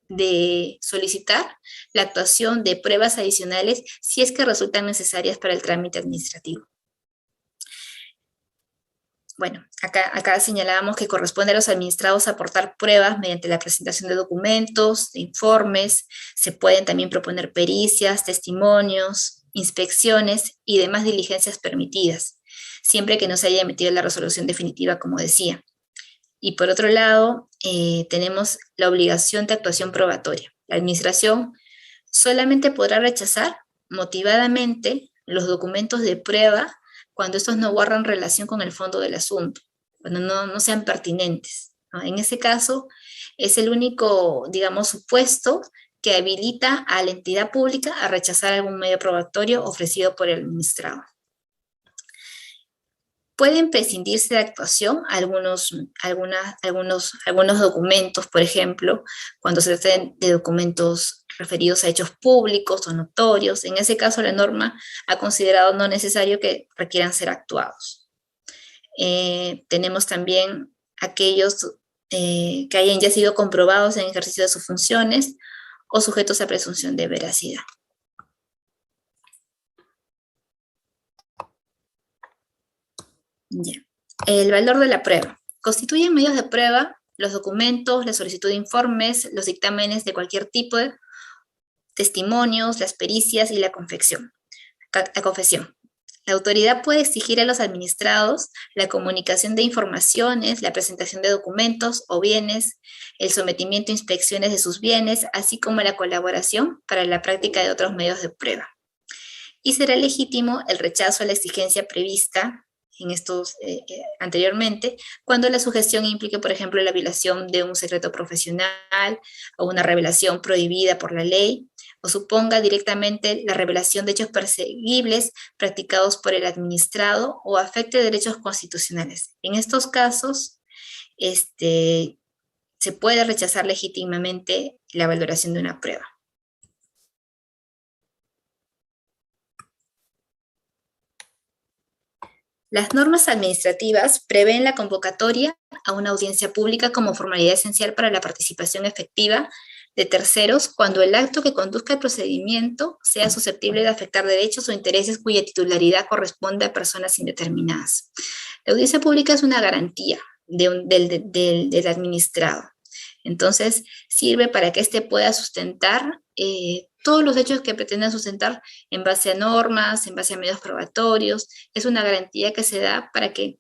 de solicitar la actuación de pruebas adicionales si es que resultan necesarias para el trámite administrativo. Bueno, acá señalábamos que corresponde a los administrados aportar pruebas mediante la presentación de documentos, de informes, se pueden también proponer pericias, testimonios, inspecciones y demás diligencias permitidas, siempre que no se haya emitido la resolución definitiva, como decía. Y por otro lado, tenemos la obligación de actuación probatoria. La administración solamente podrá rechazar motivadamente los documentos de prueba cuando estos no guardan relación con el fondo del asunto, cuando no sean pertinentes, ¿no? En ese caso, es el único, digamos, supuesto que habilita a la entidad pública a rechazar algún medio probatorio ofrecido por el administrado. Pueden prescindirse de actuación algunos documentos, por ejemplo, cuando se trata de documentos referidos a hechos públicos o notorios. En ese caso, la norma ha considerado no necesario que requieran ser actuados. Tenemos también aquellos que hayan ya sido comprobados en ejercicio de sus funciones o sujetos a presunción de veracidad. Ya. El valor de la prueba. Constituyen medios de prueba los documentos, la solicitud de informes, los dictámenes de cualquier tipo, de testimonios, las pericias y la confesión. La autoridad puede exigir a los administrados la comunicación de informaciones, la presentación de documentos o bienes, el sometimiento a inspecciones de sus bienes, así como la colaboración para la práctica de otros medios de prueba. Y será legítimo el rechazo a la exigencia prevista en estos anteriormente, cuando la sugestión implique, por ejemplo, la violación de un secreto profesional o una revelación prohibida por la ley, o suponga directamente la revelación de hechos perseguibles practicados por el administrado o afecte derechos constitucionales. En estos casos, se puede rechazar legítimamente la valoración de una prueba. Las normas administrativas prevén la convocatoria a una audiencia pública como formalidad esencial para la participación efectiva de terceros cuando el acto que conduzca al procedimiento sea susceptible de afectar derechos o intereses cuya titularidad corresponde a personas indeterminadas. La audiencia pública es una garantía del administrado. Entonces, sirve para que éste pueda sustentar todos los hechos que pretenden sustentar en base a normas, en base a medios probatorios. Es una garantía que se da para que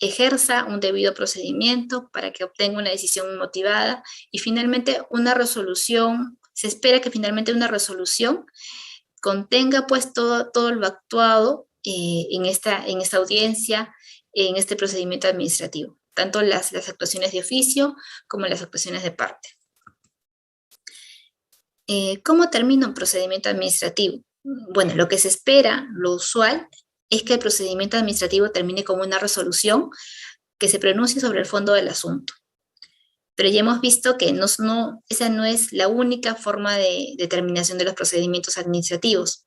ejerza un debido procedimiento, para que obtenga una decisión motivada y finalmente una resolución. Se espera que finalmente una resolución contenga pues todo lo actuado en esta audiencia, en este procedimiento administrativo, tanto las actuaciones de oficio como las actuaciones de parte. ¿Cómo termina un procedimiento administrativo? Bueno, lo que se espera, lo usual, es que el procedimiento administrativo termine con una resolución que se pronuncie sobre el fondo del asunto. Pero ya hemos visto que esa no es la única forma de determinación de los procedimientos administrativos.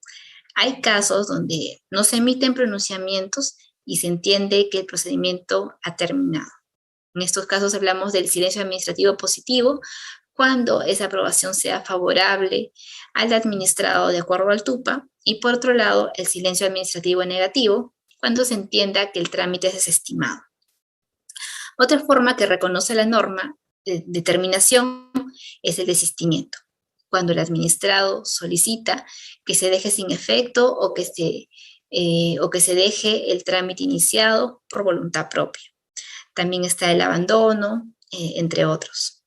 Hay casos donde no se emiten pronunciamientos y se entiende que el procedimiento ha terminado. En estos casos hablamos del silencio administrativo positivo, cuando esa aprobación sea favorable al administrado de acuerdo al TUPA, y por otro lado, el silencio administrativo negativo, cuando se entienda que el trámite es desestimado. Otra forma que reconoce la norma de determinación es el desistimiento, cuando el administrado solicita que se deje sin efecto o que se deje el trámite iniciado por voluntad propia. También está el abandono, entre otros.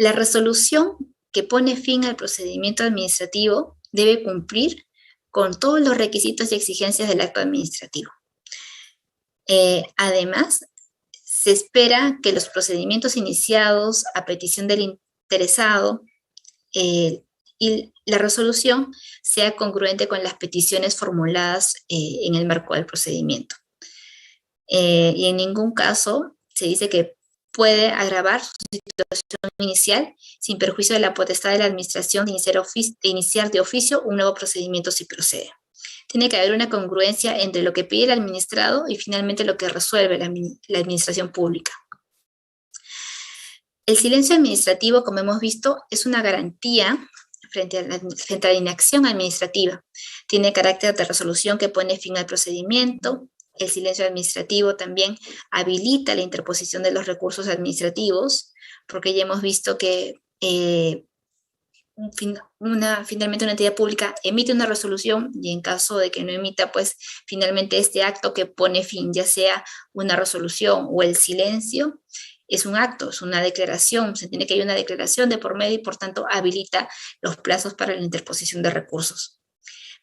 La resolución que pone fin al procedimiento administrativo debe cumplir con todos los requisitos y exigencias del acto administrativo. Además, se espera que los procedimientos iniciados a petición del interesado y la resolución sea congruente con las peticiones formuladas en el marco del procedimiento. Y en ningún caso se dice que puede agravar su situación inicial sin perjuicio de la potestad de la administración de iniciar de oficio un nuevo procedimiento si procede. Tiene que haber una congruencia entre lo que pide el administrado y finalmente lo que resuelve la administración pública. El silencio administrativo, como hemos visto, es una garantía frente a la inacción administrativa. Tiene carácter de resolución que pone fin al procedimiento. El silencio administrativo también habilita la interposición de los recursos administrativos, porque ya hemos visto que finalmente una entidad pública emite una resolución y en caso de que no emita, pues finalmente este acto que pone fin, ya sea una resolución o el silencio, es un acto, es una declaración, se tiene que hay una declaración de por medio y por tanto habilita los plazos para la interposición de recursos.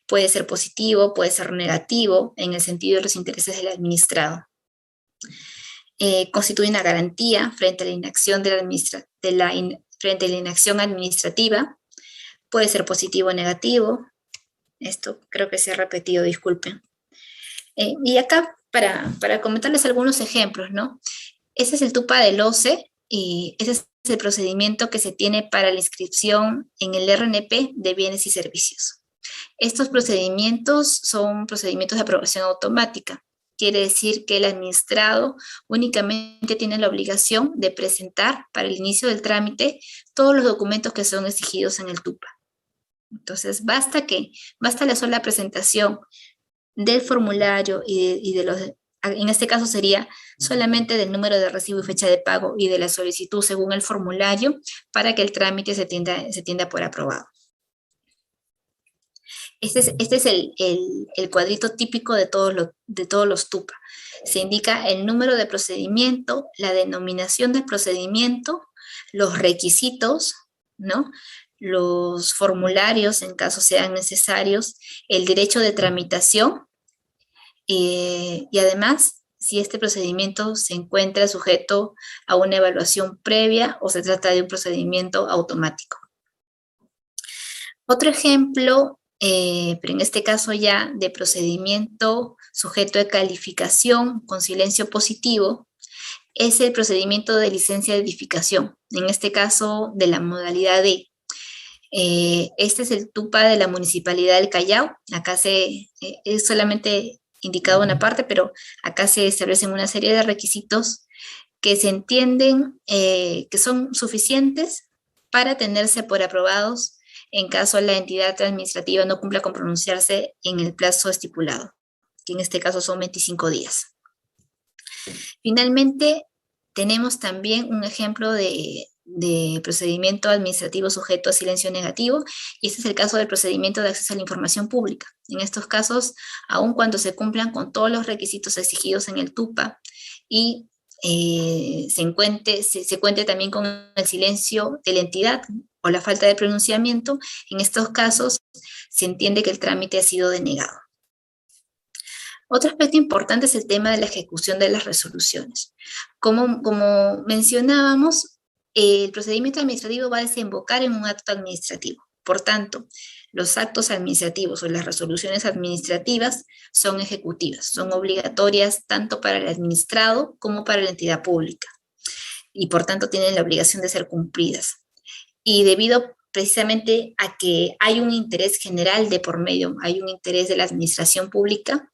Puede ser positivo, puede ser negativo en el sentido de los intereses del administrado. Constituye una garantía frente a la inacción frente a la inacción administrativa. Puede ser positivo o negativo. Esto creo que se ha repetido, disculpen. Y acá, para comentarles algunos ejemplos, ¿no? Ese es el TUPA del OCE y ese es el procedimiento que se tiene para la inscripción en el RNP de bienes y servicios. Estos procedimientos son procedimientos de aprobación automática. Quiere decir que el administrado únicamente tiene la obligación de presentar para el inicio del trámite todos los documentos que son exigidos en el TUPA. Entonces, basta la sola presentación del formulario y de los, en este caso sería solamente del número de recibo y fecha de pago y de la solicitud según el formulario para que el trámite se tienda por aprobado. Este es el cuadrito típico de todos los TUPA. Se indica el número de procedimiento, la denominación del procedimiento, los requisitos, ¿no? Los formularios en caso sean necesarios, el derecho de tramitación y además si este procedimiento se encuentra sujeto a una evaluación previa o se trata de un procedimiento automático. Otro ejemplo, pero en este caso ya de procedimiento sujeto de calificación con silencio positivo, es el procedimiento de licencia de edificación, en este caso de la modalidad D. Este es el TUPA de la Municipalidad del Callao. Acá es solamente indicado una parte, pero acá se establecen una serie de requisitos que se entienden que son suficientes para tenerse por aprobados en caso la entidad administrativa no cumpla con pronunciarse en el plazo estipulado, que en este caso son 25 días. Finalmente, tenemos también un ejemplo de procedimiento administrativo sujeto a silencio negativo, y este es el caso del procedimiento de acceso a la información pública. En estos casos, aun cuando se cumplan con todos los requisitos exigidos en el TUPA y se cuente también con el silencio de la entidad o la falta de pronunciamiento, en estos casos se entiende que el trámite ha sido denegado. Otro aspecto importante es el tema de la ejecución de las resoluciones. Como mencionábamos, el procedimiento administrativo va a desembocar en un acto administrativo. Por tanto, los actos administrativos o las resoluciones administrativas son ejecutivas, son obligatorias tanto para el administrado como para la entidad pública y por tanto tienen la obligación de ser cumplidas. Y debido precisamente a que hay un interés general de por medio, hay un interés de la administración pública,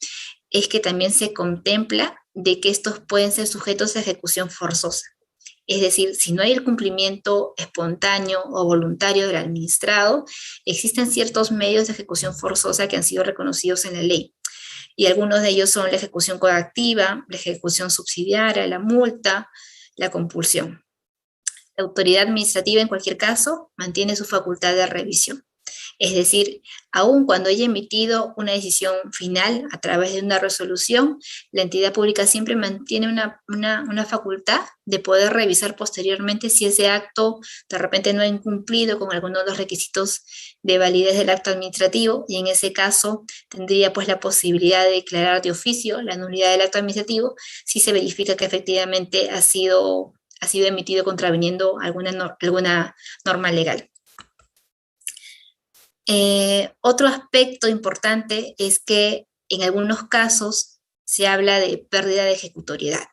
es que también se contempla de que estos pueden ser sujetos a ejecución forzosa. Es decir, si no hay el cumplimiento espontáneo o voluntario del administrado, existen ciertos medios de ejecución forzosa que han sido reconocidos en la ley. Y algunos de ellos son la ejecución coactiva, la ejecución subsidiaria, la multa, la compulsión. La autoridad administrativa, en cualquier caso, mantiene su facultad de revisión. Es decir, aun cuando haya emitido una decisión final a través de una resolución, la entidad pública siempre mantiene una facultad de poder revisar posteriormente si ese acto de repente no ha incumplido con alguno de los requisitos de validez del acto administrativo, y en ese caso tendría pues la posibilidad de declarar de oficio la nulidad del acto administrativo si se verifica que efectivamente ha sido emitido contraviniendo alguna norma legal. Otro aspecto importante es que en algunos casos se habla de pérdida de ejecutoriedad.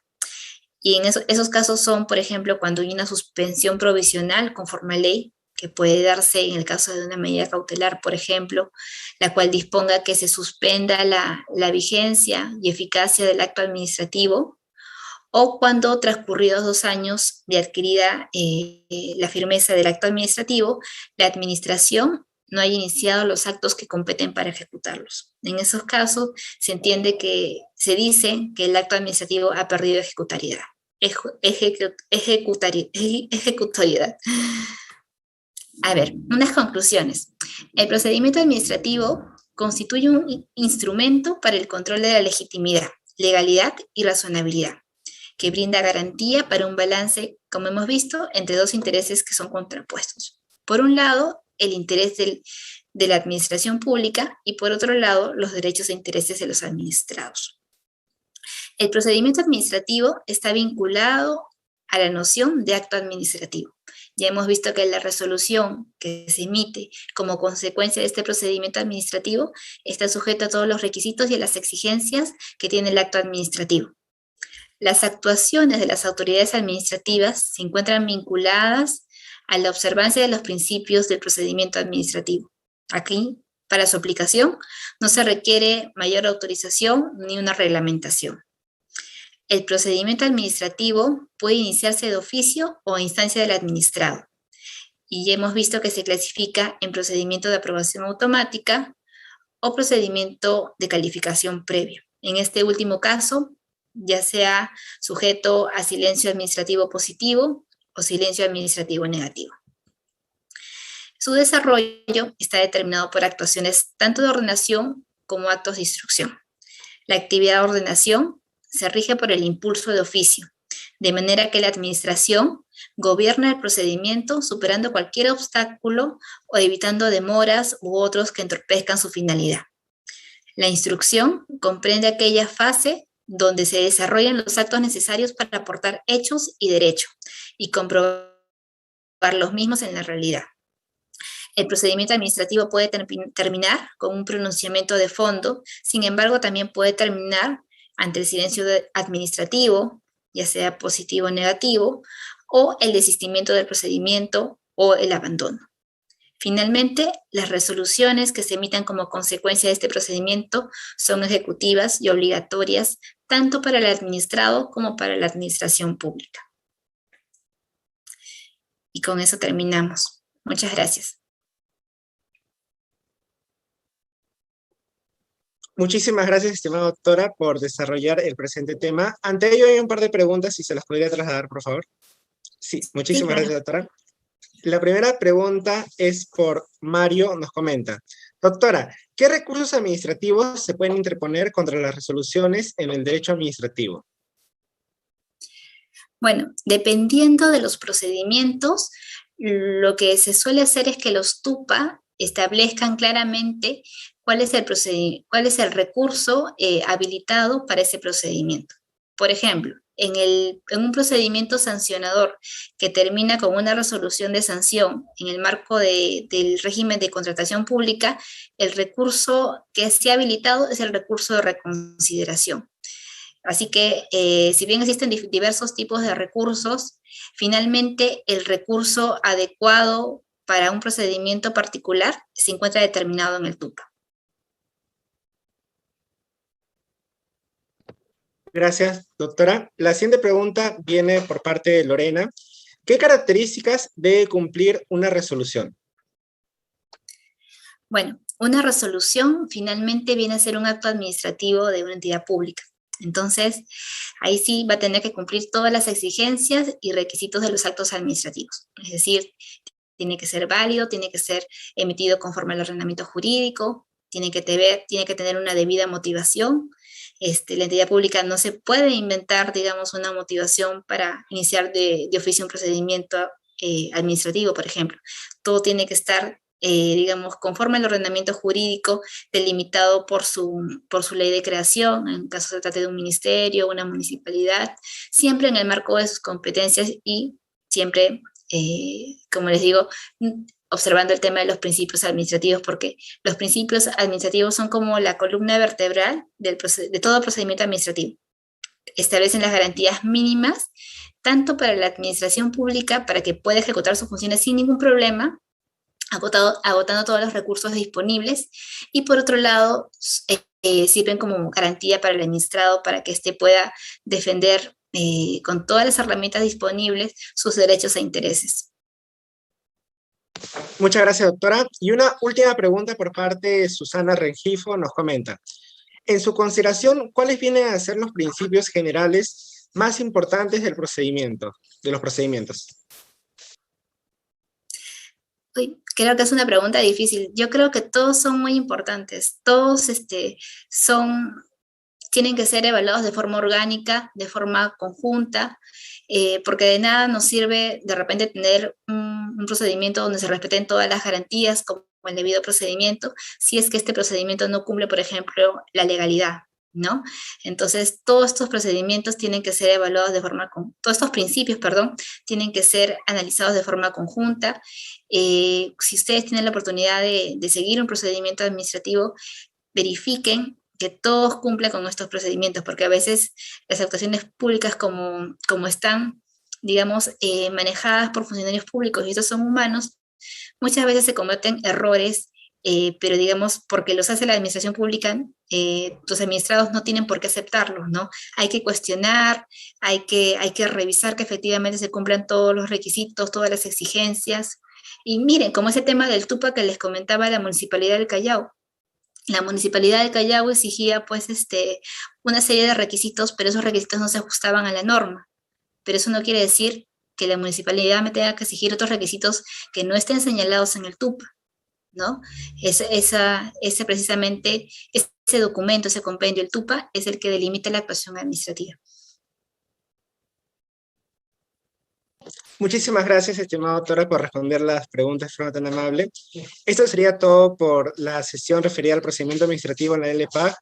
Y en esos casos son, por ejemplo, cuando hay una suspensión provisional conforme a ley, que puede darse en el caso de una medida cautelar, por ejemplo, la cual disponga que se suspenda la vigencia y eficacia del acto administrativo, o cuando transcurridos 2 años de adquirida la firmeza del acto administrativo, la administración no haya iniciado los actos que competen para ejecutarlos. En esos casos se dice que el acto administrativo ha perdido ejecutoriedad. A ver, unas conclusiones. El procedimiento administrativo constituye un instrumento para el control de la legitimidad, legalidad y razonabilidad, que brinda garantía para un balance, como hemos visto, entre dos intereses que son contrapuestos. Por un lado, el interés de la administración pública y por otro lado, los derechos e intereses de los administrados. El procedimiento administrativo está vinculado a la noción de acto administrativo. Ya hemos visto que la resolución que se emite como consecuencia de este procedimiento administrativo está sujeta a todos los requisitos y a las exigencias que tiene el acto administrativo. Las actuaciones de las autoridades administrativas se encuentran vinculadas a la observancia de los principios del procedimiento administrativo. Aquí, para su aplicación, no se requiere mayor autorización ni una reglamentación. El procedimiento administrativo puede iniciarse de oficio o a instancia del administrado. Y ya hemos visto que se clasifica en procedimiento de aprobación automática o procedimiento de calificación previa. En este último caso, ya sea sujeto a silencio administrativo positivo o silencio administrativo negativo. Su desarrollo está determinado por actuaciones tanto de ordenación como actos de instrucción. La actividad de ordenación se rige por el impulso de oficio, de manera que la administración gobierna el procedimiento superando cualquier obstáculo o evitando demoras u otros que entorpezcan su finalidad. La instrucción comprende aquella fase donde se desarrollan los actos necesarios para aportar hechos y derecho y comprobar los mismos en la realidad. El procedimiento administrativo puede terminar con un pronunciamiento de fondo, sin embargo, también puede terminar ante el silencio administrativo, ya sea positivo o negativo, o el desistimiento del procedimiento o el abandono. Finalmente, las resoluciones que se emitan como consecuencia de este procedimiento son ejecutivas y obligatorias tanto para el administrado como para la administración pública. Y con eso terminamos. Muchas gracias. Muchísimas gracias, estimada doctora, por desarrollar el presente tema. Ante ello hay un par de preguntas, si se las podría trasladar, por favor. Sí, muchísimas gracias, doctora. La primera pregunta es por Mario, nos comenta. Doctora, ¿qué recursos administrativos se pueden interponer contra las resoluciones en el derecho administrativo? Bueno, dependiendo de los procedimientos, lo que se suele hacer es que los TUPA establezcan claramente cuál es el recurso habilitado para ese procedimiento. Por ejemplo, en un procedimiento sancionador que termina con una resolución de sanción en el marco del régimen de contratación pública, el recurso que se ha habilitado es el recurso de reconsideración. Así que, si bien existen diversos tipos de recursos, finalmente el recurso adecuado para un procedimiento particular se encuentra determinado en el TUPA. Gracias, doctora. La siguiente pregunta viene por parte de Lorena. ¿Qué características debe cumplir una resolución? Bueno, una resolución finalmente viene a ser un acto administrativo de una entidad pública. Entonces, ahí sí va a tener que cumplir todas las exigencias y requisitos de los actos administrativos. Es decir, tiene que ser válido, tiene que ser emitido conforme al ordenamiento jurídico, tiene que tener una debida motivación. La entidad pública no se puede inventar, digamos, una motivación para iniciar de oficio un procedimiento administrativo, por ejemplo. Todo tiene que estar, digamos, conforme al ordenamiento jurídico, delimitado por su ley de creación, en caso se trate de un ministerio, una municipalidad, siempre en el marco de sus competencias y siempre, como les digo, observando el tema de los principios administrativos, porque los principios administrativos son como la columna vertebral de todo procedimiento administrativo. establecen las garantías mínimas, tanto para la administración pública, para que pueda ejecutar sus funciones sin ningún problema, agotando todos los recursos disponibles, y por otro lado, sirven como garantía para el administrado para que éste pueda defender con todas las herramientas disponibles sus derechos e intereses. Muchas gracias, doctora. Y una última pregunta por parte de Susana Rengifo, nos comenta. En su consideración, ¿cuáles vienen a ser los principios generales más importantes del procedimiento, de los procedimientos? Uy, creo que es una pregunta difícil. Yo creo que todos son muy importantes. Todos tienen que ser evaluados de forma orgánica, de forma conjunta, porque de nada nos sirve de repente tener un procedimiento donde se respeten todas las garantías como el debido procedimiento, si es que este procedimiento no cumple, por ejemplo, la legalidad, ¿no? Entonces, todos estos procedimientos tienen que ser evaluados de forma, todos estos principios, perdón, tienen que ser analizados de forma conjunta. Si ustedes tienen la oportunidad de seguir un procedimiento administrativo, verifiquen que todos cumplan con estos procedimientos, porque a veces las actuaciones públicas como están, digamos, manejadas por funcionarios públicos y estos son humanos, muchas veces se cometen errores, pero digamos, porque los hace la administración pública, los administrados no tienen por qué aceptarlos, ¿no? Hay que cuestionar, hay que revisar que efectivamente se cumplan todos los requisitos, todas las exigencias. Y miren, como ese tema del TUPA que les comentaba la Municipalidad del Callao. La Municipalidad del Callao exigía pues una serie de requisitos, pero esos requisitos no se ajustaban a la norma. Pero eso no quiere decir que la municipalidad me tenga que exigir otros requisitos que no estén señalados en el TUPA, ¿no? Precisamente, ese documento, ese compendio, el TUPA, es el que delimita la actuación administrativa. Muchísimas gracias, estimada doctora, por responder las preguntas de forma tan amable. Esto sería todo por la sesión referida al procedimiento administrativo en la LPAC.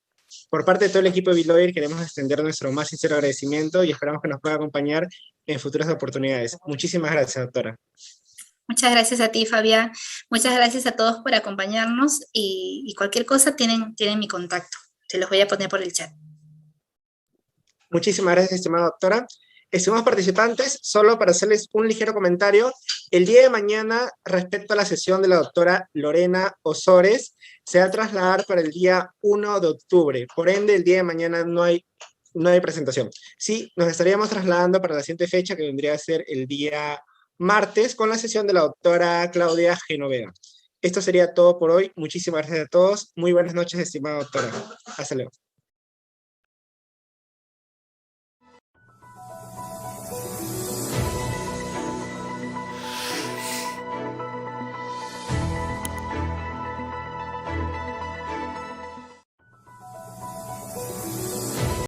Por parte de todo el equipo de Biloir, queremos extender nuestro más sincero agradecimiento y esperamos que nos pueda acompañar en futuras oportunidades. Muchísimas gracias, doctora. Muchas gracias a ti, Fabián. Muchas gracias a todos por acompañarnos y cualquier cosa tienen mi contacto. Se los voy a poner por el chat. Muchísimas gracias, estimada doctora. Estimados participantes, solo para hacerles un ligero comentario, el día de mañana, respecto a la sesión de la doctora Lorena Osores, se va a trasladar para el día 1 de octubre. Por ende, el día de mañana no hay presentación. Sí, nos estaríamos trasladando para la siguiente fecha, que vendría a ser el día martes, con la sesión de la doctora Claudia Genoveva. Esto sería todo por hoy. Muchísimas gracias a todos. Muy buenas noches, estimada doctora. Hasta luego.